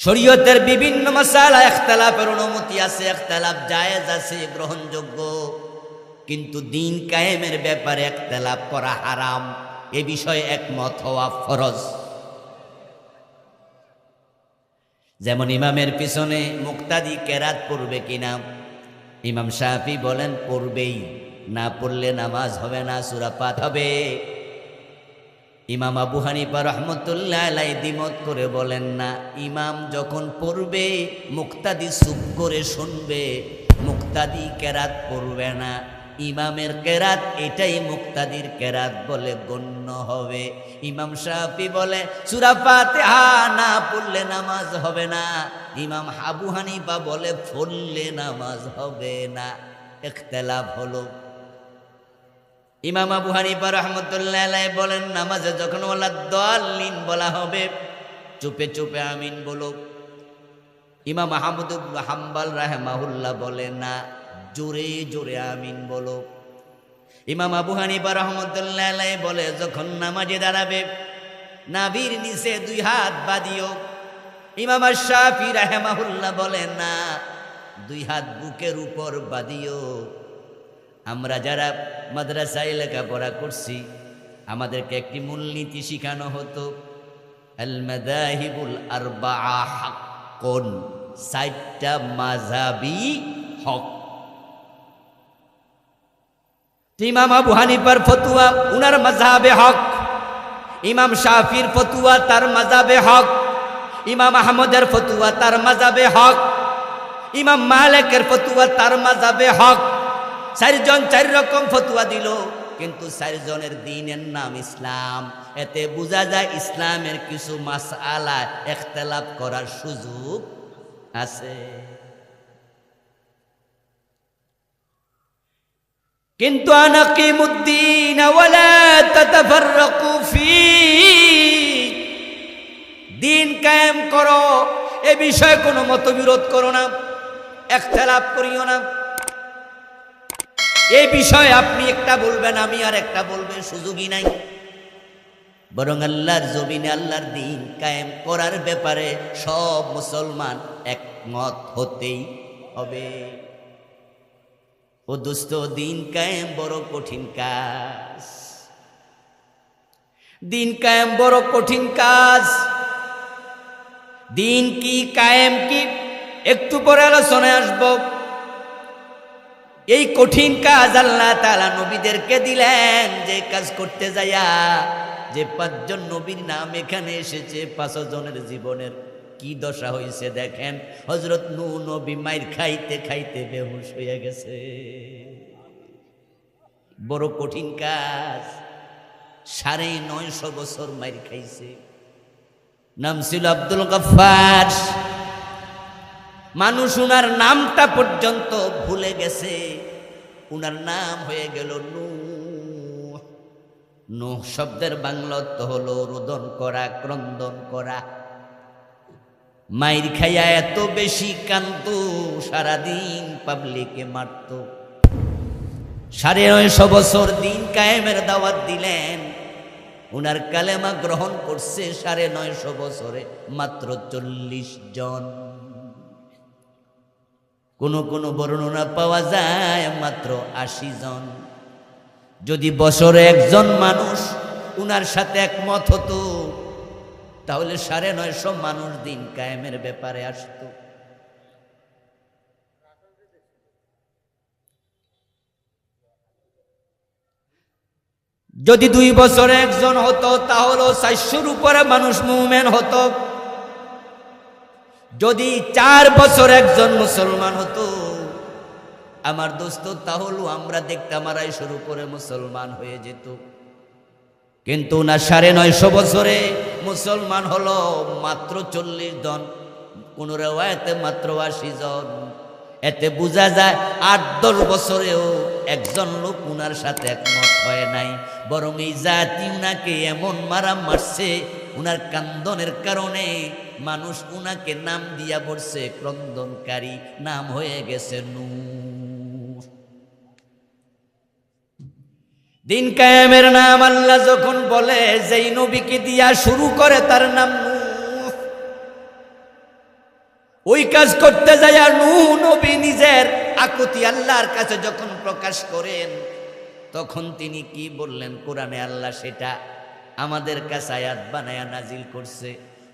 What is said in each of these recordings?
শরীয়তের বিভিন্ন মাসালা ইখতিলাফের অনুমতি আছে, ইখতিলাফ জায়েজ আছে, গ্রহণযোগ্য, কিন্তু দিন কায়েমের ব্যাপারে ইখতিলাফ করা হারাম। এ বিষয়ে একমত হওয়া ফরজ। যেমন ইমামের পিছনে মুক্তাদি কেরাত পড়বে কিনা, ইমাম শাফি বলেন পড়বেই, না পড়লে নামাজ হবে না, সূরা পাঠ হবে। ইমাম আবু হানিফা রহমতুল্লাহ আলাইহি দ্বিমত করে বলেন না, ইমাম যখন পড়বে মুক্তাদি চুপ করে শুনবে, মুক্তাদি কেরাত পড়বে না, ইমামের কেরাত এটাই মুক্তাদির কেরাত বলে গণ্য হবে। ইমাম শাফি বলে সূরা ফাতিহা না পড়লে নামাজ হবে না, ইমাম আবু হানিফা বলে পড়লে নামাজ হবে না। ইখতিলাফ হলো। ইমাম আবু হানিফা রাহমাতুল্লাহি আলাইহি বলেন নামাজে যখন ওয়ালা দাল্লিন বলা হবে চুপে চুপে আমিন বলো। ইমাম আহমদ ইবনে হাম্বল রাহিমাহুল্লাহ বলেন না, জোরে জোরে আমিন বলো। ইমাম আবু হানিফা রাহমাতুল্লাহি আলাইহি বলে যখন নামাজে দাঁড়াবে নাভির নিচে দুই হাত বাঁধিও। ইমাম শাফি রাহিমাহুল্লাহ বলেন না, দুই হাত বুকের উপর বাঁধিও। আমরা যারা মাদ্রাসায় লেখাপড়া করছি আমাদেরকে একটি মূলনীতি শিখানো হতো, আল মাযাহিবুল আরবাআ হাক্কুন, চারটা মাযহাবই হক। ইমাম আবু হানিফার ফতোয়া উনার মাযহাবে হক, ইমাম শাফির ফতোয়া তার মাযহাবে হক, ইমাম আহমদের ফতোয়া তার মাযহাবে হক, ইমাম মালিকের ফতোয়া তার মাযহাবে হক। চারজন চার রকম ফতোয়া দিল, কিন্তু চারজনের দ্বীনের নাম ইসলাম। এতে বোঝা যায় ইসলামের কিছু মাসআলা ইখতিলাফ করার সুযোগ আছে। কিন্তু আনাকিমুদ্দিন ওয়ালা তাতাফাররাকু ফি, দ্বীন কায়েম করো, এ বিষয়ে কোনো মতবিরোধ করো না, ইখতিলাফ করিও না। এই বিষয়ে আপনি একটা বলবেন আমি আর একটা বলবেন, সুযোগই নাই। বরং আল্লাহর জমিনে আল্লাহর দ্বীন কায়েম করার ব্যাপারে সব মুসলমান একমত হতেই হবে। ও দোস্ত, দ্বীন কায়েম বড় কঠিন কাজ, দ্বীন কায়েম বড় কঠিন কাজ। দ্বীন কি কায়েম কি একটু পরে আলোচনায় আসবো। এই কঠিন কাজ আল্লাহ তাআলা নবীদেরকে দিলেন, যে কাজ করতে যাইয়া যে পাঁচজন নবীর নাম এখানে এসেছে, 5 জনের জীবনের কি দশা হয়েছে দেখেন। হযরত নূহ নবী মাইর খাইতে খাইতে বেহুশ হয়ে গেছে। বড় কঠিন কাজ, 950 বছর মাইর খাইছে। নাম ছিল আব্দুল গাফফার। মানুষ উনার নামটা পর্যন্ত ভুলে গেছে। উনার নাম হয়ে গেল নূহ। নূহ শব্দের বাংলা অর্থ হলো রোদন করা, ক্রন্দন করা। মাইর খাইয়া এত বেশি কান্ত, সারাদিন পাবলিকে মারত। 950 বছর দিন কায়েমের দাওয়াত দিলেন। উনার কালেমা গ্রহণ করছে 950 বছরে মাত্র 40 জন। কোন কোন বর্ণনা পাওয়া যায় মাত্র 80 জন। যদি বছরে একজন মানুষ উনার সাথে একমত হতো তাহলে 950 মানুষ দিন কায়েমের ব্যাপারে আসতো। যদি 2 বছরে একজন হতো তাহলে 400-র উপরে মানুষ মুমিন হতো। যদি 4 বছর একজন মুসলমান হতো আমার দোস্ত, তাহলে আমরা দেখতাম 250-র উপরে মুসলমান হয়ে যেত। কিন্তু না, 950 বছরে মুসলমান হলো মাত্র 40 জন, কোন রিওয়ায়াতে মাত্র 80 জন। এতে বোঝা যায় 8-10 বছরেও একজন লোক উনার সাথে একমত হয় নাই, বরং এই জাতি উনাকে এমন মারা মারছে, উনার কান্দনের কারণে মানুষ উনাকে নাম দিয়া পড়ছে ক্রন্দনকারী, নাম হয়ে গেছে নূহ। দিন কায়েমের নাম আল্লাহ যখন বলে, যেই নবীকে দিয়া শুরু করে তার নাম নূহ। ওই কাজ করতে যাইয়া নূহ নবী নিজের আকুতি আল্লাহর কাছে যখন প্রকাশ করেন, তখন তিনি কি বললেন? কোরআনে আল্লাহ সেটা আমাদের কাছে আয়াত বানায়া নাজিল করছে।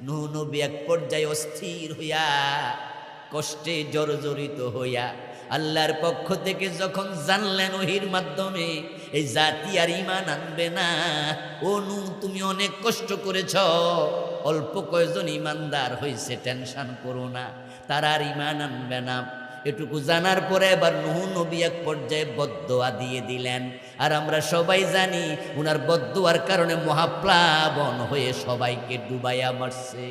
নূহ নবী এক পর্যায়ে অস্থির হইয়া, কষ্টে জর্জরিত হইয়া আল্লাহর পক্ষ থেকে যখন জানলেন ওহির মাধ্যমে এই জাতি আর ঈমান আনবে না, ও নূহ তুমি অনেক কষ্ট করেছ, অল্প কয়জন ঈমানদার হইছে, টেনশন করো না, তারা আর ঈমান আনবে না। এটুকু জানার পরে এবার নূহ নবী এক পর্যায়ে বদদোয়া দিয়ে দিলেন। আর আমরা সবাই জানি উনার বদদোয়ার কারণে মহাপ্লাবন হয়ে সবাইকে ডুবাইয়া মারছে।